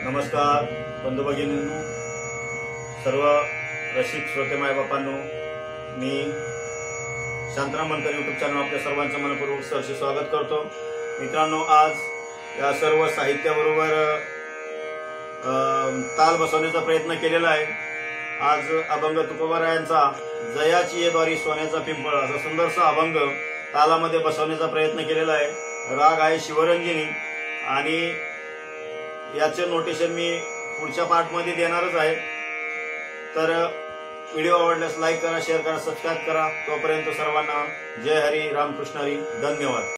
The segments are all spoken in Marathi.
नमस्कार बंधू भगिनींनो, सर्व रसिक श्रोते माय बापांनो, मी शांताराम मनकर यूट्यूब चॅनल आपल्या सर्वांचं मनपूर्वक सहर्ष स्वागत करतो। मित्रांनो, आज या सर्व साहित्याबरोबर ताल बसवण्याचा प्रयत्न केलेला आहे। आज अभंग तुकोबारायांचा जयाची ये द्वारी सोन्याचा पिंपळ असा सुंदरसा अभंग तालामध्ये बसवण्याचा प्रयत्न केलेला आहे। राग आहे शिवरंगिनी आणि याचे नोटेशन मी पुढच्या पार्टमध्ये देणारच आहे। तर व्हिडिओ आवडल्यास लाईक करा, शेअर करा, सबस्क्राइब करा। तोपर्यंत सर्वांना जय हरी, रामकृष्ण हरी, धन्यवाद।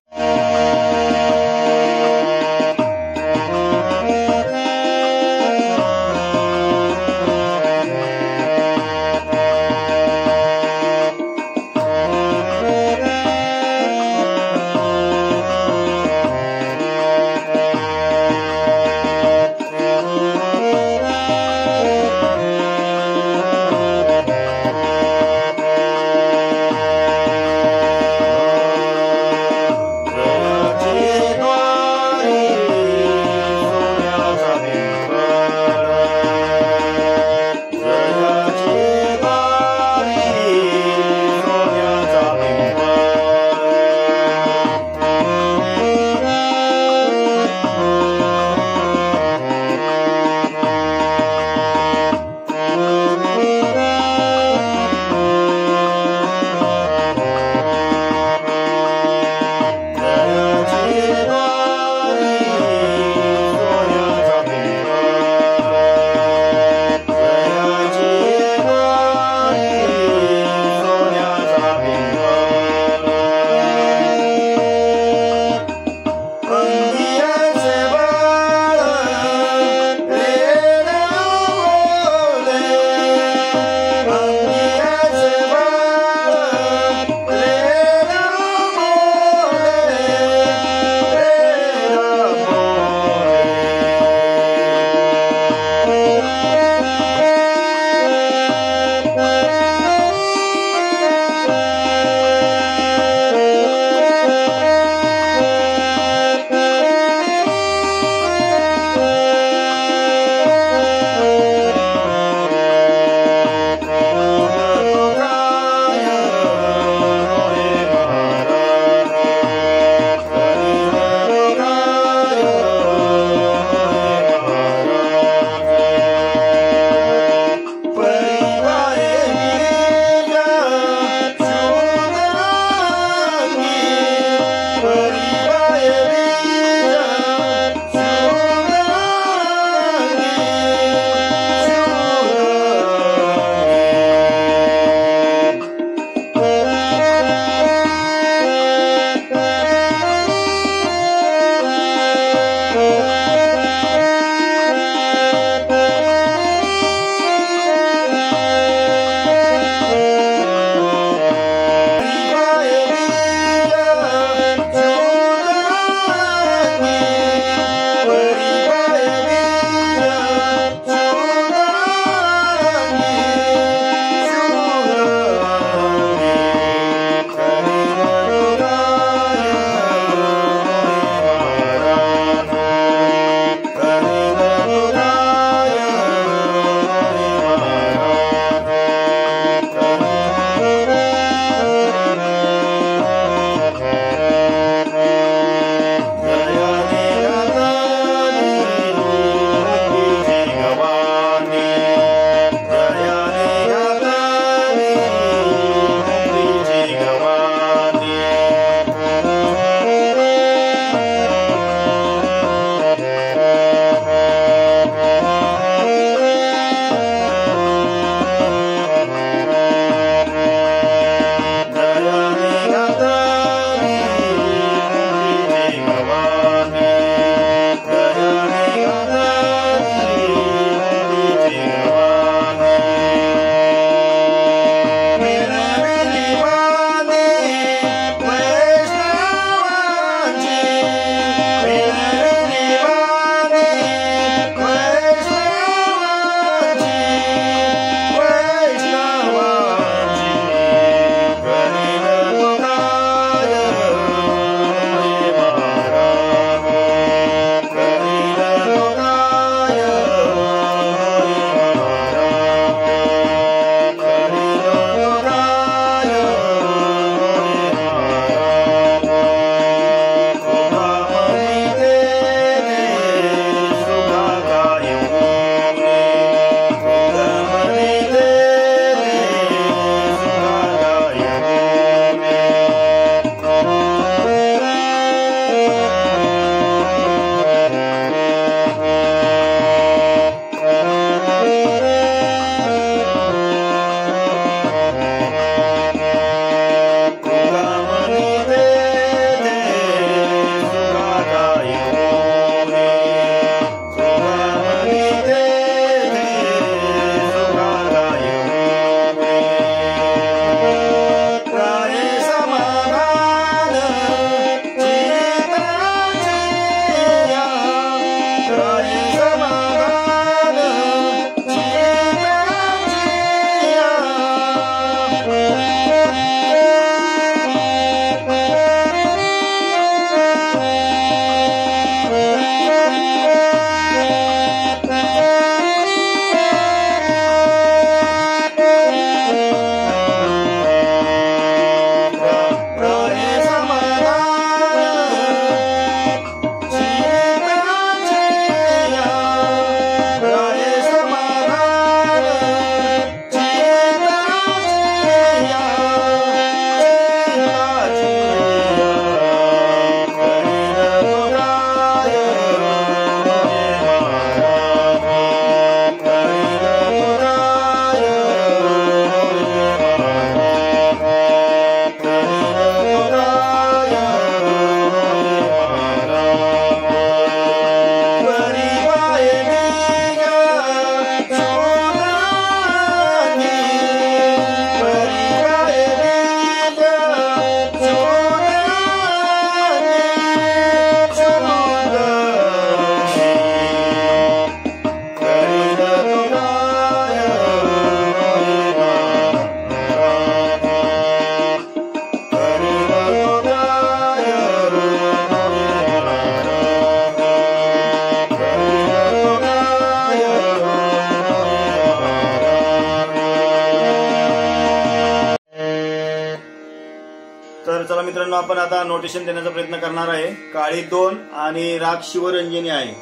मित्रांनो, आपण आता नोटेशन देण्याचा प्रयत्न करणार आहे. काळी 2 आणि राग शिवरंजनी आहे.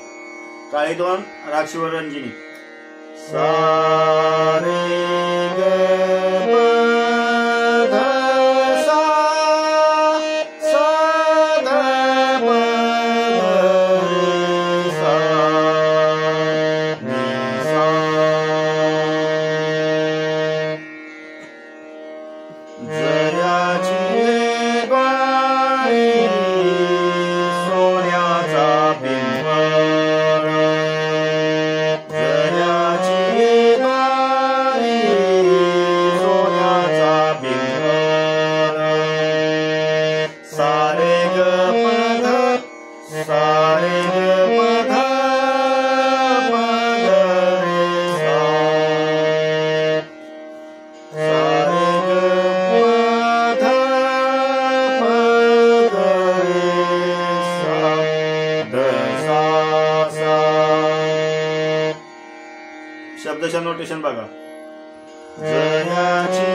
काळी 2 राग शिवरंजनी. सा रे ग प ध सा सा ध प ध सा नि सा. जयाची ग्वारी सोन्याचा पिंपळ, जयाची ग्वारी सोन्याचा पिंपळ. सारे ग पध सारे ग पध पध रे सा. सारे ग पध पध रे सा ध सा सा. शब्दशः नोटेशन बघा. जयाची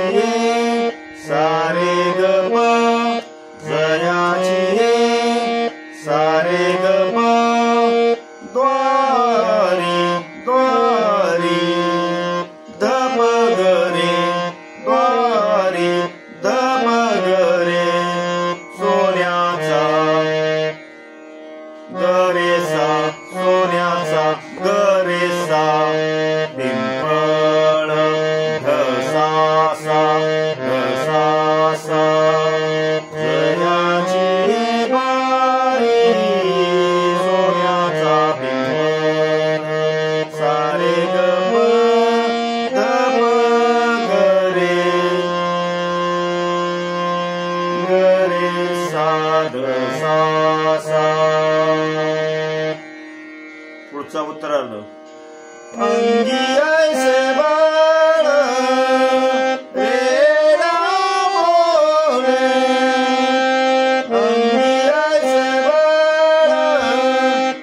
सारे ग प जयाची सारे ग प द्वारी द्वारी ध प ग रे द्वारी ध प ग रे सोन्याचा ग रे सा सोन्याचा ग रे सा पिंपळ ध सा सा ध सा सा. जयाची ग्वारी सोन्याचा पिंपळ. सारे ग प ध प ग रे सा ध सा सा. पुढचा उत्तरार्ध. अंगी ऐसे बाळ रेला मोरे, अंगी ऐसे बाळ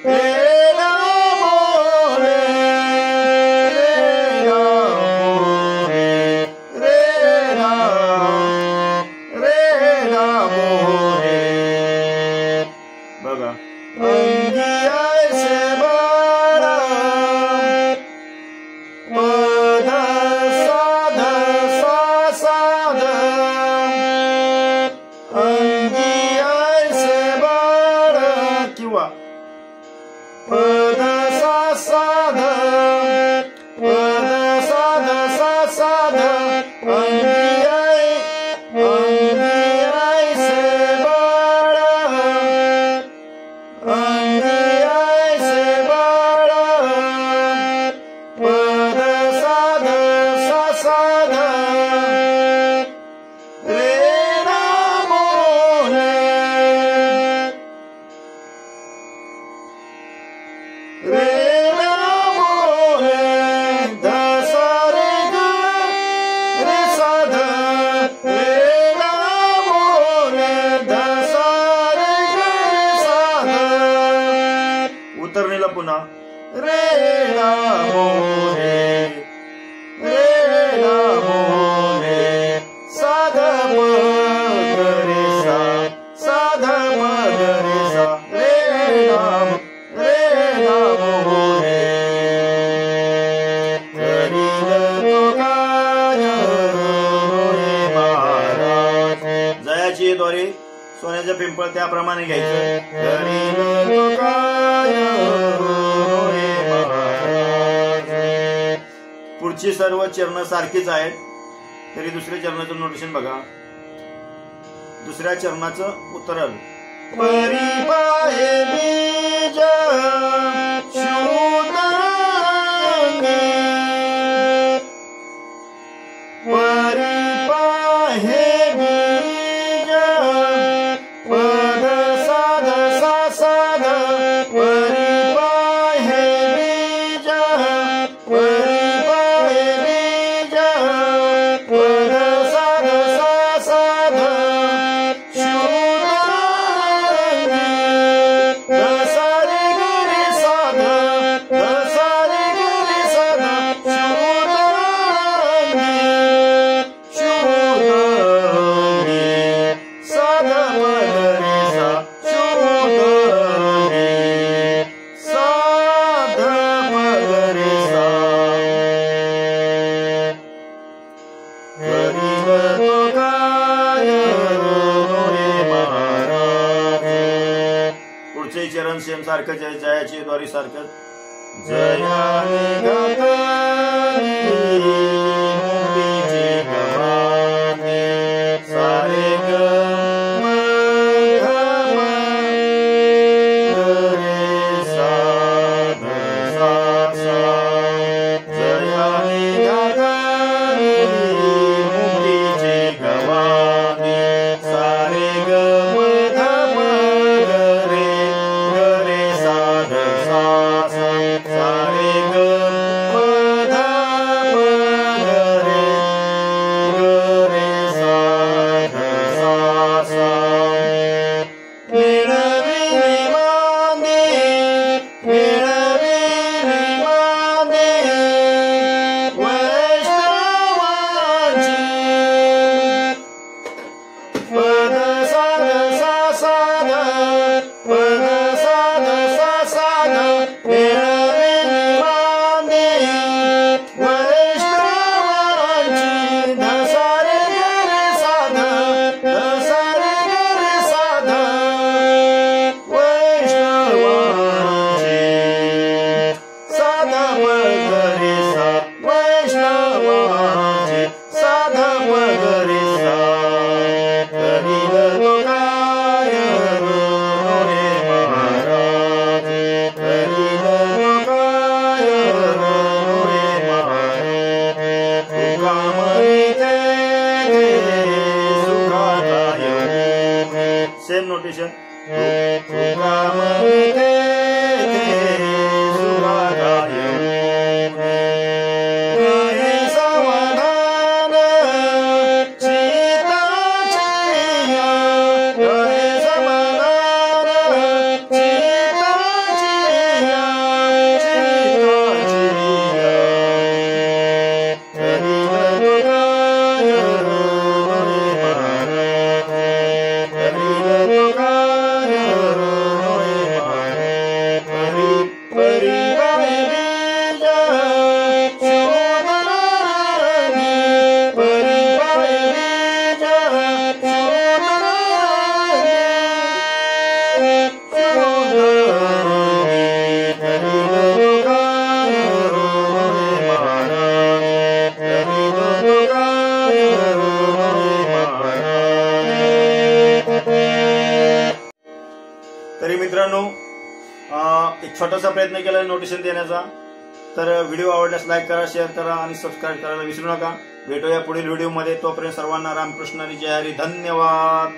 रेला मोरे, रेला मोरे रेला रेला मोरे. बघा. अंगी ऐसे बाळ पध साध सा साध. अंगी ऐसे बाळ किंवा पध सा साध पध साध सा साध. अंगी ऐसे बाळ अंगी ऐसे बाळ पध साध सा साध रे ना मोरे रे ना मोरे ध सा रे ग रे सा ध रे ना मोरे ध सा रे ग रे सा ध. उतरणीला पुन्हा. रे ला मोरे रे ला मोरे साध प ग रे सा साध प ग रे सा रे ला मोरे. करील तो काय रे महाराज. जयाची द्वारी सोन्याचं पिंपळ त्याप्रमाणे घ्यायचं. करील तो काय रे महाराज. पुढची सर्व चरण सारखीच आहेत, तरी दुसऱ्या चरणाचं नोटेशन बघा. दुसऱ्या चरणाचं उत्तरार्ध. परी पाहे बीज शूद्रांगी, परी पाहे बीज पध साध सा साध. परी पाहे बीज परी पाहे बीज पध साध सा साध. शूद्रांगी ध सा रे ग रे सा ध ध सारखंच आहे, जयाची द्वारी सारखंच. जयाने घातली मुक्तीची गवाही, सारे ग म ग म रे सा ध सा सा. जयाने घातली मुक्तीची गवाही, सारे ग म ध म ग रे सा ध सा सा. सारे ग म ध म ग रे सा ध सा सा. मिळविली मांदी वैष्णवांची, पद सा ध सा सा ध, पद सा ध सा सा ध. मिळविली मांदी वैष्णवांची, ध सा रे ग रे सा ध, ध सा रे ग रे सा ध. वैष्णवांची सा ध प ग रे सा, वैष्णवांची सा ध प ग रे सा. करील तो काय रो रे महाराज, करील तो काय रो रे महाराज. तुका म्हणते सुखाता येऊ, सेम नोटेशन. तुका म्हणते सुखाता येऊ, हे समाधान चित्ताची या, हे समाधान चित्ताची या, चित्ताची या. करील तो काय रो रे महाराज, करील तो काय रो रे महाराज. परी बाई बीज शोधरंगी, परी बाई बीज शोधरंगी, शोधरंगी. करील तो काय रो रे महाराज, करील तो काय रो रे महाराज. तरी मित्रांनो, एक छोटासा प्रयत्न केला नोटेशन देण्याचा. तर व्हिडिओ आवडल्यास लाईक करा, शेअर करा आणि सबस्क्राईब करायला विसरू नका. भेटूया पुढील व्हिडिओमध्ये. तोपर्यंत सर्वांना रामकृष्ण हरी, जय हरी. धन्यवाद.